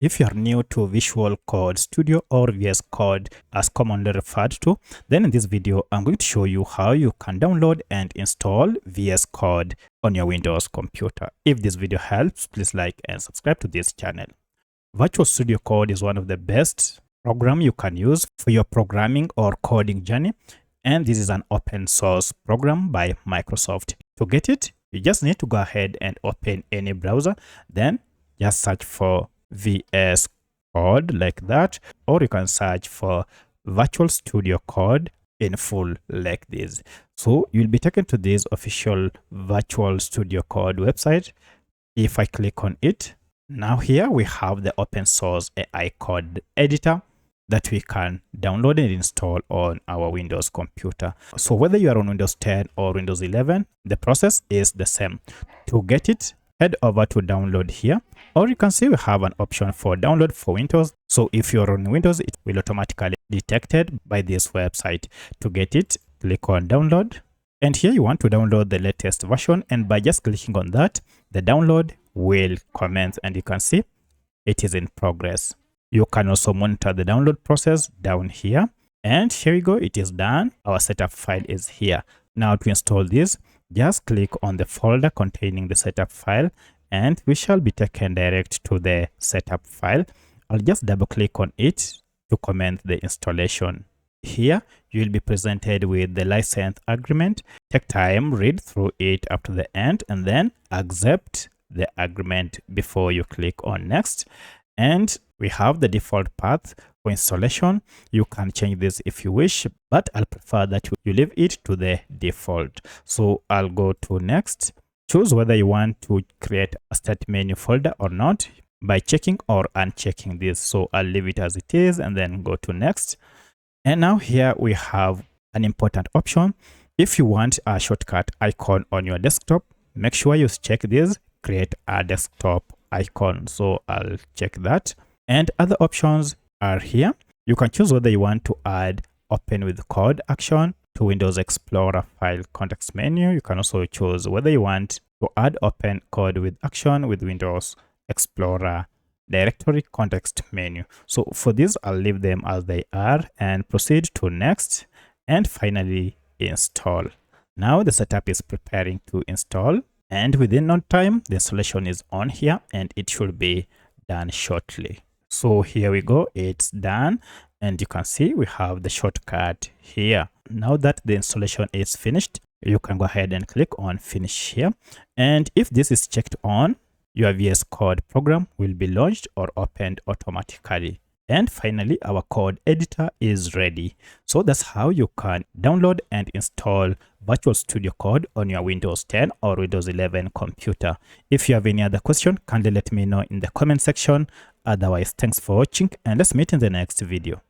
If you are new to Visual Code Studio or VS Code as commonly referred to, then in this video, I'm going to show you how you can download and install VS Code on your Windows computer. If this video helps, please like and subscribe to this channel. Virtual Studio Code is one of the best programs you can use for your programming or coding journey. And this is an open source program by Microsoft. To get it, you just need to go ahead and open any browser, then just search for VS Code like that, or you can search for Virtual Studio Code in full like this. So you'll be taken to this official Virtual Studio Code website. If I click on it, now here we have the open source AI code editor that we can download and install on our Windows computer. So whether you are on Windows 10 or Windows 11, the process is the same. To get it, head over to download here, or you can see we have an option for download for Windows. So if you're on Windows, it will automatically be detected by this website. To get it, click on download. And here you want to download the latest version. And by just clicking on that, the download will commence, and you can see it is in progress. You can also monitor the download process down here. And here we go, it is done. Our setup file is here. Now to install this, just click on the folder containing the setup file, and we shall be taken direct to the setup file. I'll just double click on it to commence the installation. Here, you will be presented with the license agreement. Take time, read through it up to the end, and then accept the agreement before you click on next. And we have the default path for installation. You can change this if you wish, but I'll prefer that you leave it to the default. So I'll go to next. Choose whether you want to create a start menu folder or not by checking or unchecking this. So I'll leave it as it is and then go to next. And now here we have an important option. If you want a shortcut icon on your desktop, make sure you check this, create a desktop icon. So I'll check that. And other options are here. You can choose whether you want to add open with code action to Windows Explorer file context menu. You can also choose whether you want to add open code with action with Windows Explorer directory context menu. So for this, I'll leave them as they are and proceed to next, and finally install. Now the setup is preparing to install, and within no time, the installation is on here and it should be done shortly. So here we go, it's done, and you can see we have the shortcut here. Now that the installation is finished, you can go ahead and click on finish here. And if this is checked on, your VS Code program will be launched or opened automatically. And finally, our code editor is ready. So that's how you can download and install Virtual Studio Code on your Windows 10 or Windows 11 computer. If you have any other question, kindly let me know in the comment section. Otherwise, thanks for watching, and let's meet in the next video.